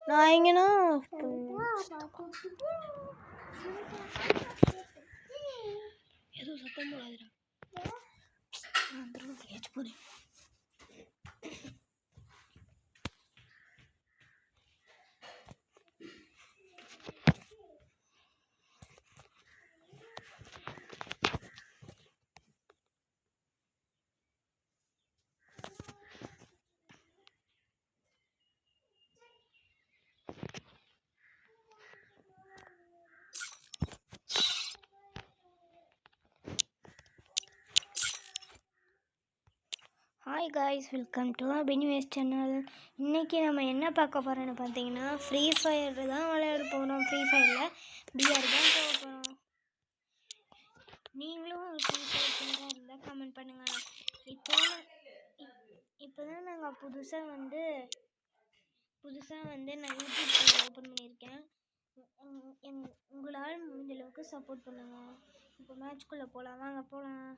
நான் எங்கன்னா எதுவும் சத்தம் போடாதுடா. நான் திரும்ப கேட்டு போறேன். ஹாய் காய்ஸ், வெல்கம் டு பெனிவேஸ் சேனல். இன்றைக்கி நம்ம என்ன பார்க்க போகிறோன்னு பார்த்தீங்கன்னா ஃப்ரீ ஃபயர் தான் விளையாட போகிறோம். ஃப்ரீ ஃபயரில் பிஆர் தான் போக போகிறோம். நீங்களும் ஃப்ரீ ஃபயர் பிளேயராக இருந்தால் கமெண்ட் பண்ணுங்கள். இப்போ தான் நாங்கள் புதுசாக வந்து நான் யூடியூப் சேனல் ஓப்பன் பண்ணியிருக்கேன். உங்களால் முடிஞ்ச அளவுக்கு சப்போர்ட் பண்ணுங்கள். இப்போ மேட்ச்குள்ளே போகலாம், வாங்க போகலாம்.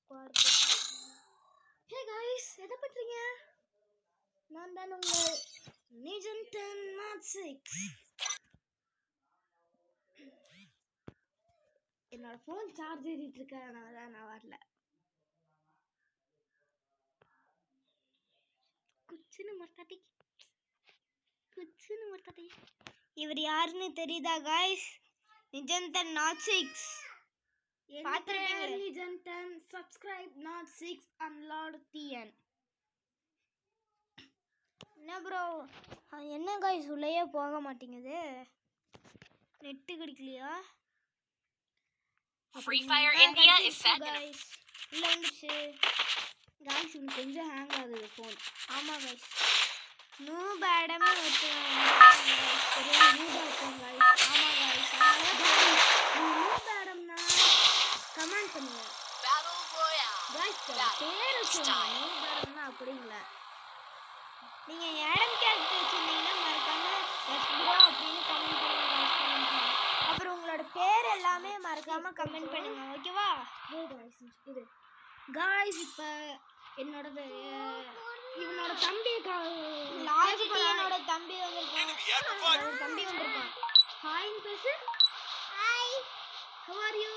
ஸ்குவாட் ஹே காய்ஸ், என்ன பண்ணுறீங்க? நான் தான் உங்கள் நிஜன்டன் நாட் 6. என்னோட ஃபோன் சார்ஜ் ஏறிட்டு இருக்கனால தான் நான் வரல. குச்சின்னு மர்த்தாட்டி. இவர் யாருன்னு தெரியுதா காய்ஸ்? நிஜன்டன் நாட் 6 பார்த்துருப்பீங்க. நிஜன்டன் சப்ஸ்கிரைப் நாட் 6 அன்லார்ட் டிஎன். என்ன ப்ரோ, என்ன காய்ஸ் உள்ளேயே போக மாட்டேங்குது? நெட்டு கிடைக்கலையா? Free Fire India is set guys. இல்ல வந்துச்சு गाइस. இன்னும் கொஞ்சம் ஹேங் ஆகுது ஃபோன். ஆமா गाइस, நூப் ஆடமே ஒருத்தங்க ஒரே நூப் ஆட்டம் गाइस. ஆமா गाइस, நூப் ஆடம்னா கமெண்ட் பண்ணுங்க. Battle Royale गाइस, பேரு சொல்லுங்க. நூப் ஆடம்னா அப்படிங்களா? நீங்க ஆடம் கேரக்டர் வச்சிருந்தீங்கன்னா மறக்காம எஸ்ப்ரோ அப்படின்னு கமெண்ட் பண்ணுங்க. அப்புறம் உங்களோட பேர் எல்லாமே மறக்காம கமெண்ட் பண்ணுங்க, ஓகேவா? இது गाइस, இப்போ என்னோட தம்பி லாஜிட்டி என்னோட தம்பி வந்திருக்கான். ஹாய் பேசு. Hi, how are you?